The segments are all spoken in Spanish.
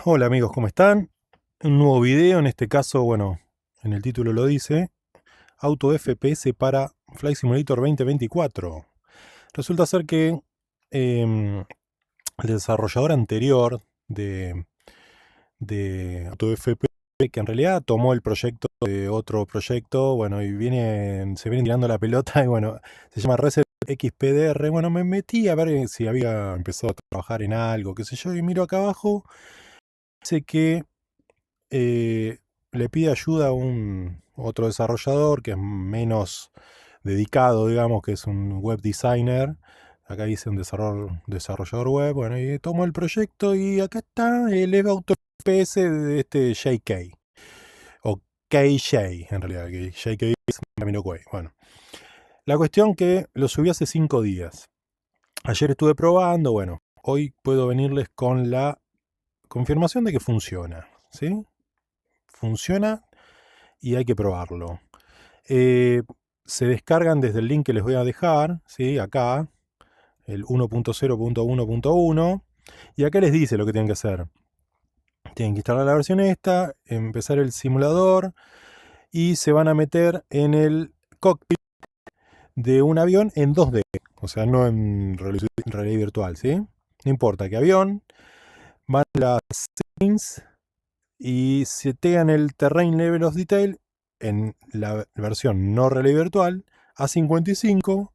Hola amigos, ¿cómo están? Un nuevo video, en este caso, bueno, en el título lo dice, Auto FPS para Flight Simulator 2024. Resulta ser que el desarrollador anterior de Auto FPS, que en realidad tomó el proyecto de otro proyecto, bueno, y se vienen tirando la pelota, y bueno, se llama Reset XPDR. Bueno, me metí a ver si había empezado a trabajar en algo, qué sé yo, y miro acá abajo, dice que eh, le pide ayuda a un otro desarrollador que es menos dedicado, digamos, que es un web designer. Acá dice un desarrollador web. Bueno, y tomo el proyecto y acá está el Auto FPS de este JK. O KJ, en realidad, que JK es Jamiroquai. Bueno, la cuestión que lo subí hace 5 días. Ayer estuve probando, bueno, hoy puedo venirles con la confirmación de que funciona, ¿sí? Funciona y hay que probarlo. Eh, Se descargan desde el link que les voy a dejar, ¿sí? Acá, el 1.0.1.1, y acá les dice lo que tienen que hacer. Tienen que instalar la versión esta, empezar el simulador y se van a meter en el cockpit de un avión en 2D, o sea, no en realidad virtual, ¿sí? No importa qué avión, van a las settings y setean el Terrain Level of Detail en la versión no realidad virtual a 55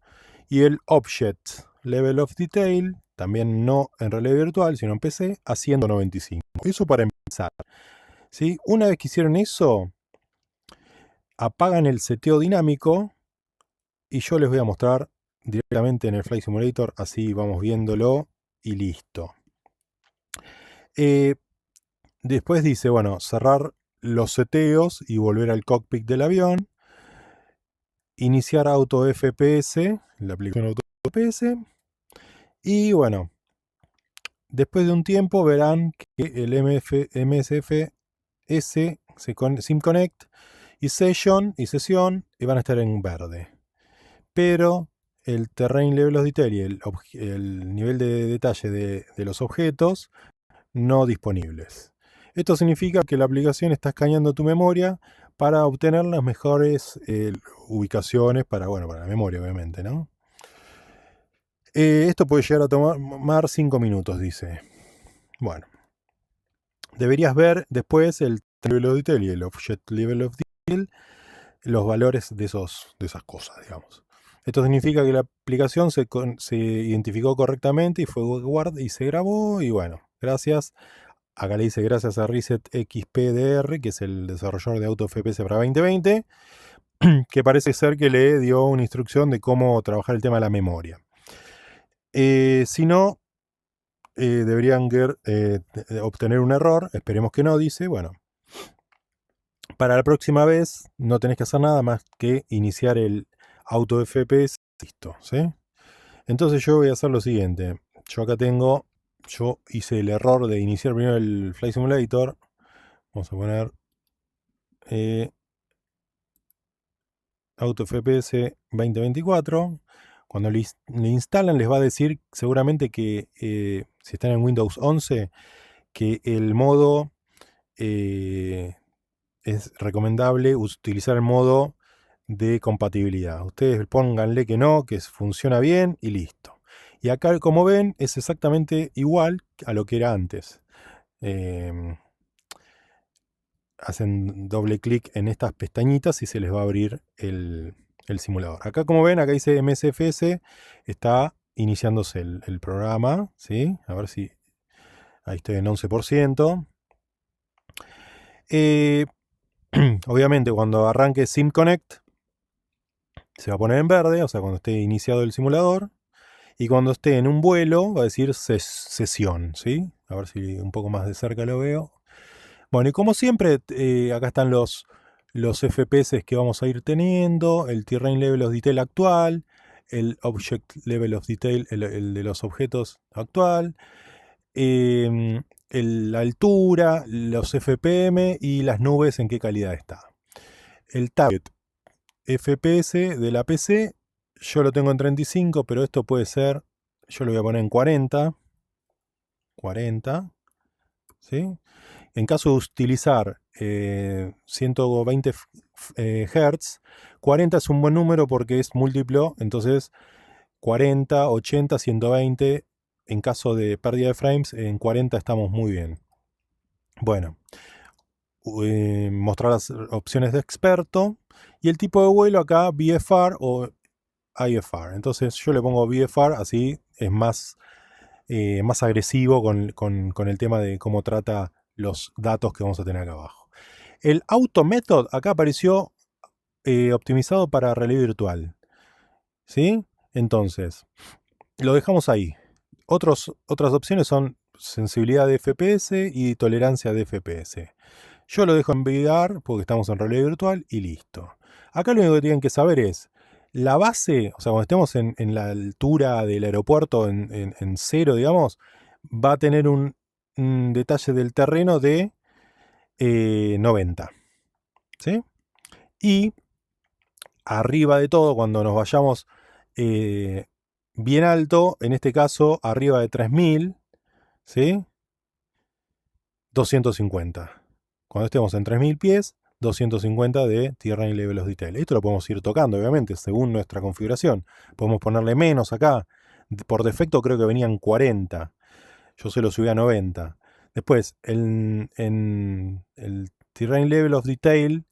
y el Object Level of Detail, también no en realidad virtual, sino en PC, a 195. Eso para empezar, ¿sí? Una vez que hicieron eso, apagan el seteo dinámico y yo les voy a mostrar directamente en el Flight Simulator, así vamos viéndolo y listo. Después dice, bueno, cerrar los seteos y volver al cockpit del avión. Iniciar Auto FPS, la aplicación Auto FPS. Y bueno, después de un tiempo verán que el MSFS, SimConnect y sesión van a estar en verde. Pero el Terrain Level of Detail y el nivel de detalle de los objetos no disponibles. Esto significa que la aplicación está escaneando tu memoria para obtener las mejores ubicaciones para, bueno, para la memoria, obviamente, ¿no? Esto puede llegar a tomar 5 minutos, dice. Bueno, deberías ver después el level of detail y el object level of detail, los valores de esas cosas, digamos. Esto significa que la aplicación se identificó correctamente y fue guardada y se grabó. Y bueno, gracias. Acá le dice gracias a Reset XPDR, que es el desarrollador de Auto FPS para 2020, que parece ser que le dio una instrucción de cómo trabajar el tema de la memoria. Si no, deberían obtener un error. Esperemos que no, dice. Bueno, para la próxima vez no tenés que hacer nada más que iniciar el Auto FPS. Listo, ¿sí? Entonces yo voy a hacer lo siguiente. Yo hice el error de iniciar primero el Flight Simulator. Vamos a poner Auto FPS 2024. Cuando le instalan les va a decir seguramente que si están en Windows 11 que el modo es recomendable utilizar el modo de compatibilidad. Ustedes pónganle que no, que funciona bien y listo. Y acá, como ven, es exactamente igual a lo que era antes. Hacen doble clic en estas pestañitas y se les va a abrir el simulador. Acá, como ven, acá dice MSFS, está iniciándose el programa, ¿sí? A ver si ahí estoy en 11%. Obviamente, cuando arranque SimConnect, se va a poner en verde, o sea, cuando esté iniciado el simulador. Y cuando esté en un vuelo, va a decir sesión, ¿sí? A ver si un poco más de cerca lo veo. Bueno, y como siempre, acá están los FPS que vamos a ir teniendo, el Terrain Level of Detail actual, el Object Level of Detail, el de los objetos actual, la altura, los FPM y las nubes en qué calidad está. El target FPS de la PC, yo lo tengo en 35, pero esto puede ser, yo lo voy a poner en 40, ¿sí? En caso de utilizar 120 Hz, 40 es un buen número porque es múltiplo, entonces 40, 80, 120, en caso de pérdida de frames, en 40 estamos muy bien. Bueno, mostrar las opciones de experto y el tipo de vuelo acá, VFR o IFR. Entonces yo le pongo VFR, así es más agresivo con el tema de cómo trata los datos que vamos a tener acá abajo. El Auto Method acá apareció optimizado para realidad virtual, ¿sí? Entonces, lo dejamos ahí. Otras opciones son sensibilidad de FPS y tolerancia de FPS. Yo lo dejo en VR porque estamos en realidad virtual y listo. Acá lo único que tienen que saber es la base, o sea, cuando estemos en la altura del aeropuerto en cero, digamos, va a tener un detalle del terreno de 90. ¿Sí? Y arriba de todo, cuando nos vayamos bien alto, en este caso arriba de 3000, ¿sí? 250. Cuando estemos en 3000 pies, 250 de Terrain Level of Detail. Esto lo podemos ir tocando, obviamente, según nuestra configuración. Podemos ponerle menos acá. Por defecto creo que venían 40. Yo se lo subí a 90. Después, en el Terrain Level of Detail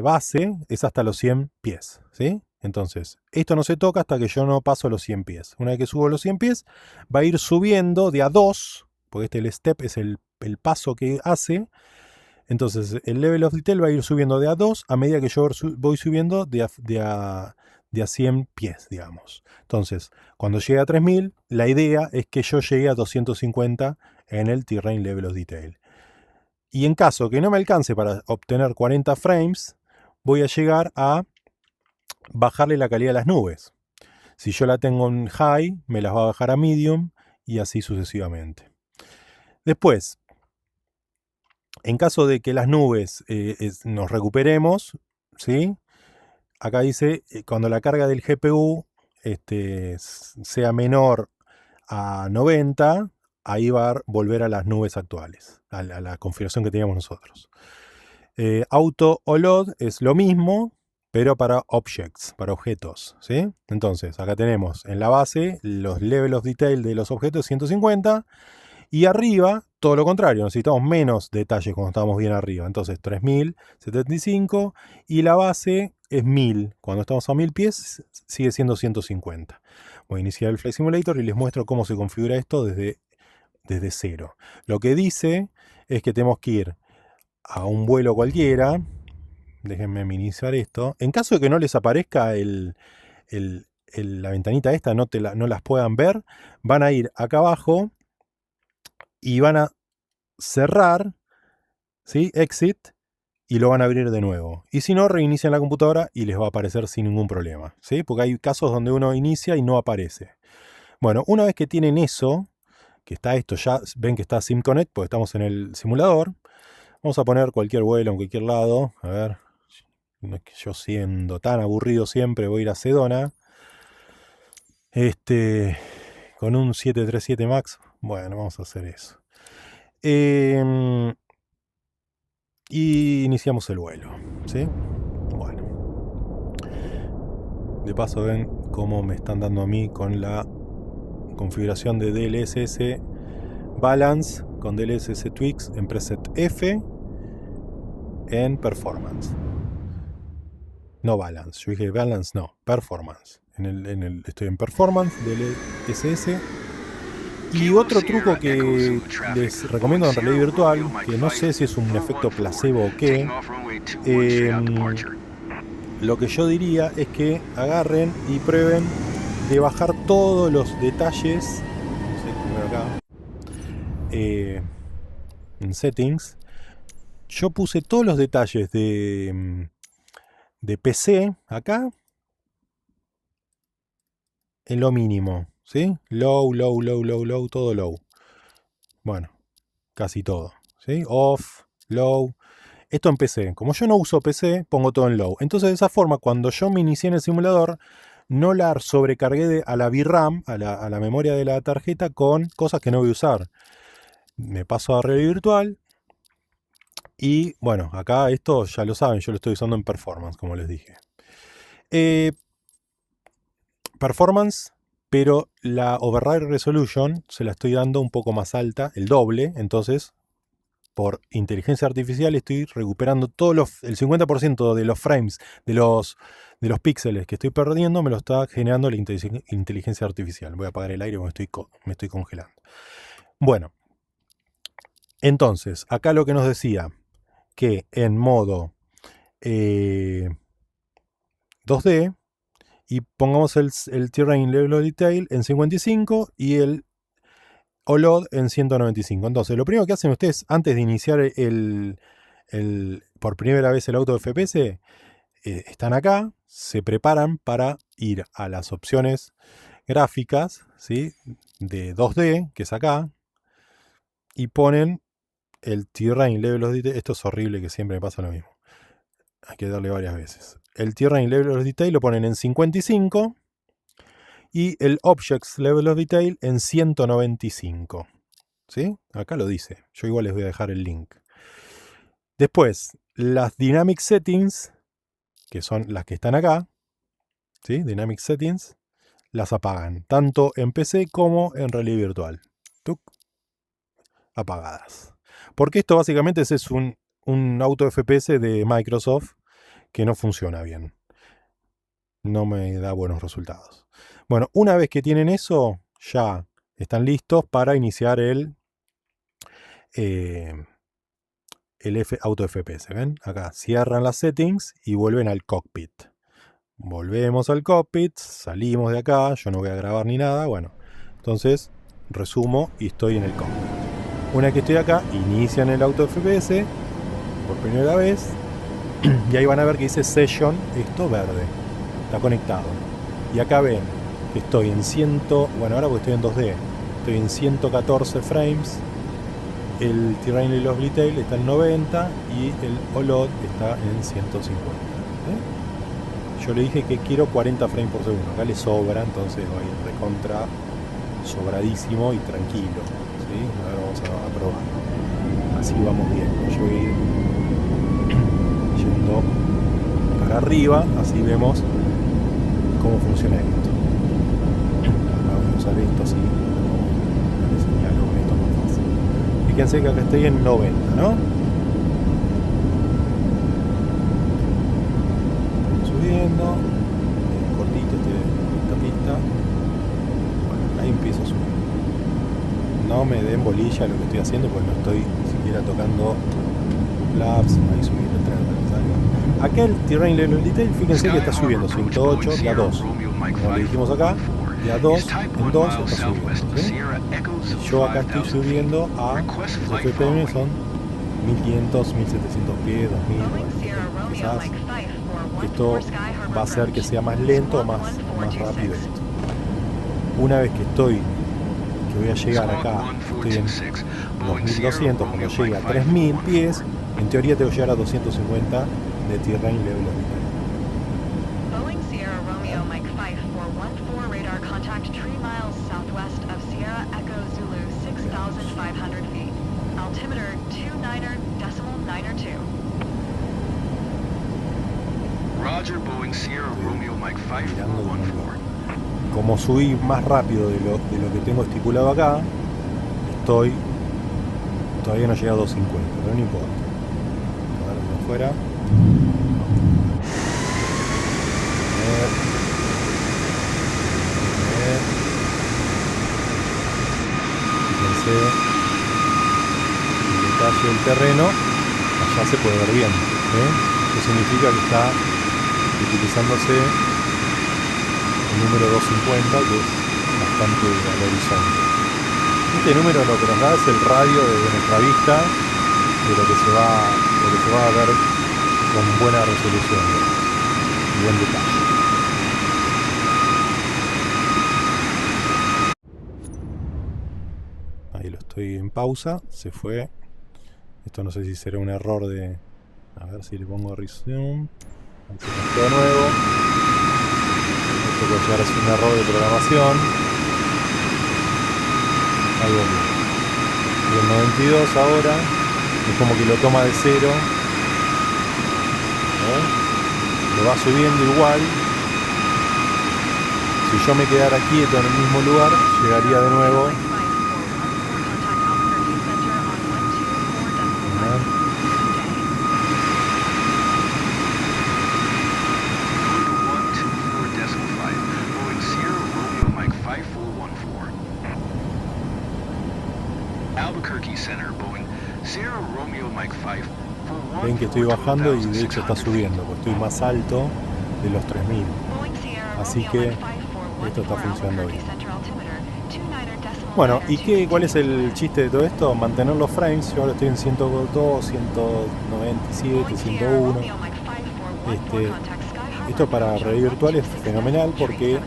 base es hasta los 100 pies, ¿sí? Entonces, esto no se toca hasta que yo no paso los 100 pies. Una vez que subo los 100 pies, va a ir subiendo de a 2, porque el step es el paso que hace. Entonces, el level of detail va a ir subiendo de a 2 a medida que yo voy subiendo de a 100 pies, digamos. Entonces, cuando llegue a 3000, la idea es que yo llegue a 250 en el Terrain Level of Detail. Y en caso que no me alcance para obtener 40 frames, voy a llegar a bajarle la calidad a las nubes. Si yo la tengo en high, me las va a bajar a medium y así sucesivamente. Después, en caso de que las nubes nos recuperemos, ¿sí? Acá dice, cuando la carga del GPU sea menor a 90, ahí va a volver a las nubes actuales, a la configuración que teníamos nosotros. Auto o load es lo mismo, pero para objects, para objetos, ¿sí? Entonces, acá tenemos en la base los level of detail de los objetos 150 y arriba todo lo contrario, necesitamos menos detalles cuando estamos bien arriba. Entonces 3075 y la base es 1000. Cuando estamos a 1000 pies sigue siendo 150. Voy a iniciar el Flight Simulator y les muestro cómo se configura esto desde cero. Lo que dice es que tenemos que ir a un vuelo cualquiera. Déjenme minimizar esto. En caso de que no les aparezca la ventanita esta, no las puedan ver, van a ir acá abajo y van a cerrar, ¿sí? Exit, y lo van a abrir de nuevo. Y si no, reinician la computadora y les va a aparecer sin ningún problema, ¿sí? Porque hay casos donde uno inicia y no aparece. Bueno, una vez que tienen eso, que está esto, ya ven que está SimConnect, porque estamos en el simulador. Vamos a poner cualquier vuelo en cualquier lado. A ver, no es que yo siendo tan aburrido siempre, voy a ir a Sedona. Con un 737 MAX. Bueno, vamos a hacer eso. Y iniciamos el vuelo, ¿sí? Bueno. De paso ven cómo me están dando a mí con la configuración de DLSS Balance con DLSS Tweaks en preset F en Performance. No Balance, yo dije Balance, no, Performance. Estoy en Performance DLSS. Y otro truco que les recomiendo en realidad virtual, que no sé si es un efecto placebo o qué, lo que yo diría es que agarren y prueben de bajar todos los detalles, no sé, primero acá, en Settings. Yo puse todos los detalles de PC acá en lo mínimo, ¿sí? Low, low, low, low, low, todo low. Bueno, casi todo, ¿sí? Off, low. Esto en PC. Como yo no uso PC, pongo todo en low. Entonces de esa forma, cuando yo me inicié en el simulador, no la sobrecargué a la VRAM, a la memoria de la tarjeta, con cosas que no voy a usar. Me paso a realidad virtual. Y bueno, acá esto ya lo saben, yo lo estoy usando en performance, como les dije. Performance, pero la override resolution se la estoy dando un poco más alta, el doble. Entonces, por inteligencia artificial estoy recuperando el 50% de los frames, de los píxeles que estoy perdiendo, me lo está generando la inteligencia artificial. Voy a apagar el aire porque me estoy congelando. Bueno, entonces, acá lo que nos decía, que en modo 2D, y pongamos el Terrain Level of Detail en 55 y el OLOD en 195. Entonces, lo primero que hacen ustedes antes de iniciar por primera vez el auto de FPS, están acá, se preparan para ir a las opciones gráficas, ¿sí?, de 2D, que es acá, y ponen el Terrain Level of Detail. Esto es horrible, que siempre me pasa lo mismo. Hay que darle varias veces. El Terrain Level of Detail lo ponen en 55 y el Objects Level of Detail en 195. ¿Sí? Acá lo dice. Yo igual les voy a dejar el link. Después, las Dynamic Settings, que son las que están acá, ¿sí?, Dynamic Settings, las apagan, tanto en PC como en realidad virtual. ¡Tuc! Apagadas. Porque esto básicamente es un auto FPS de Microsoft que no funciona bien. No me da buenos resultados. Bueno, una vez que tienen eso, ya están listos para iniciar el auto FPS. ¿Ven? Acá cierran las settings y vuelven al cockpit. Volvemos al cockpit, salimos de acá, yo no voy a grabar ni nada. Bueno, entonces resumo y estoy en el cockpit. Una vez que estoy acá, inician el auto FPS por primera vez y ahí van a ver que dice Session, esto verde, está conectado. Y acá ven que estoy en bueno, ahora porque estoy en 2D, estoy en 114 frames. El Terrain Level of Detail está en 90 y el OLOD está en 150. Yo le dije que quiero 40 frames por segundo. Acá le sobra, entonces va a ir recontra sobradísimo y tranquilo. ¿Sí? Ahora vamos a probar. Así vamos bien. Yo voy a ir yendo para arriba, así vemos cómo funciona esto. Ahora vamos a usar esto así. Les señalo con esto más fácil. Fíjense que acá estoy en 90, ¿no? Subiendo, cortito esta pista. Bueno, ahí empiezo a subir. No me den bolilla lo que estoy haciendo porque no estoy ni siquiera tocando flaps. Ahí subiendo el tren. Acá el Terrain Level of Detail, fíjense que está subiendo 108 de a 2. Como le dijimos acá, de a 2 en 2 está subiendo. ¿Sí? Y yo acá estoy subiendo a los FPM son 1500, 1700 pies, 2000. Bueno, quizás esto va a hacer que sea más lento o más rápido esto. Una vez que voy a llegar acá, estoy en 2200, cuando llegue a 3000 pies, en teoría tengo que llegar a 250 de Terrain Level of Detail. Boeing Sierra Romeo Mike 5414 radar contact 3 miles southwest of Sierra Echo Zulu 6,500 feet. Altimeter 29.902. Roger, Boeing Sierra Romeo Mike 5414. Como subí más rápido de lo que tengo estipulado acá, todavía no llegué a 250, pero no importa. A ver, de afuera. Fíjense el detalle del terreno, allá se puede ver bien. Eso significa que está utilizándose el número 250, que es bastante al horizonte. Este número lo que nos da es el radio de nuestra vista de lo que se va a ver con buena resolución y buen detalle. Ahí lo estoy en pausa, se fue. Esto no sé si será un error de... A ver si le pongo resume. Ahí se conectó de nuevo. Esto puede llegar a ser un error de programación. Ahí volvió. Y el 92 ahora es como que lo toma de cero, ¿no? Lo va subiendo igual. Si yo me quedara quieto en el mismo lugar, llegaría de nuevo. Albuquerque Center, Boeing Sierra Romeo Mike 5. Ven que estoy bajando y de hecho está subiendo, porque estoy más alto de los 3000. Así que esto está funcionando bien. Bueno, ¿y cuál es el chiste de todo esto? Mantener los frames. Yo ahora estoy en 102, 197, 101. Esto para realidad virtual es fenomenal porque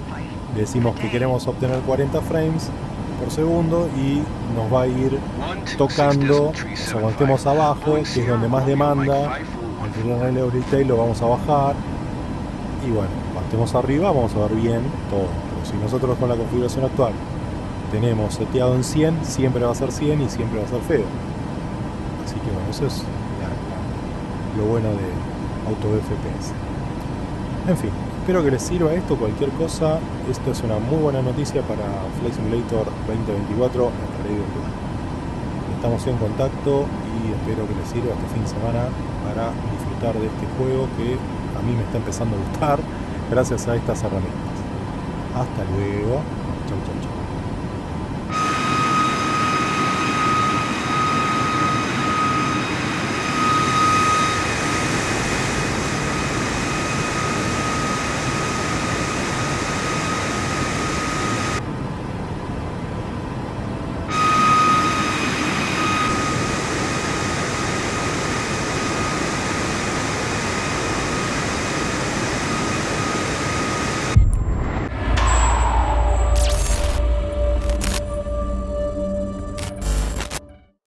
decimos que queremos obtener 40 frames por segundo y nos va a ir tocando, o sea, cuando estemos abajo, que es donde más demanda, el reloj retail lo vamos a bajar, y bueno, cuando estemos arriba vamos a ver bien todo. Pero si nosotros con la configuración actual tenemos seteado en 100, siempre va a ser 100 y siempre va a ser feo. Así que bueno, eso es lo bueno de Auto FPS. En fin, espero que les sirva esto. Cualquier cosa, esto es una muy buena noticia para Flight Simulator 2024 en realidad virtual. Estamos en contacto y espero que les sirva este fin de semana para disfrutar de este juego que a mí me está empezando a gustar gracias a estas herramientas. Hasta luego. Chau, chau, chau.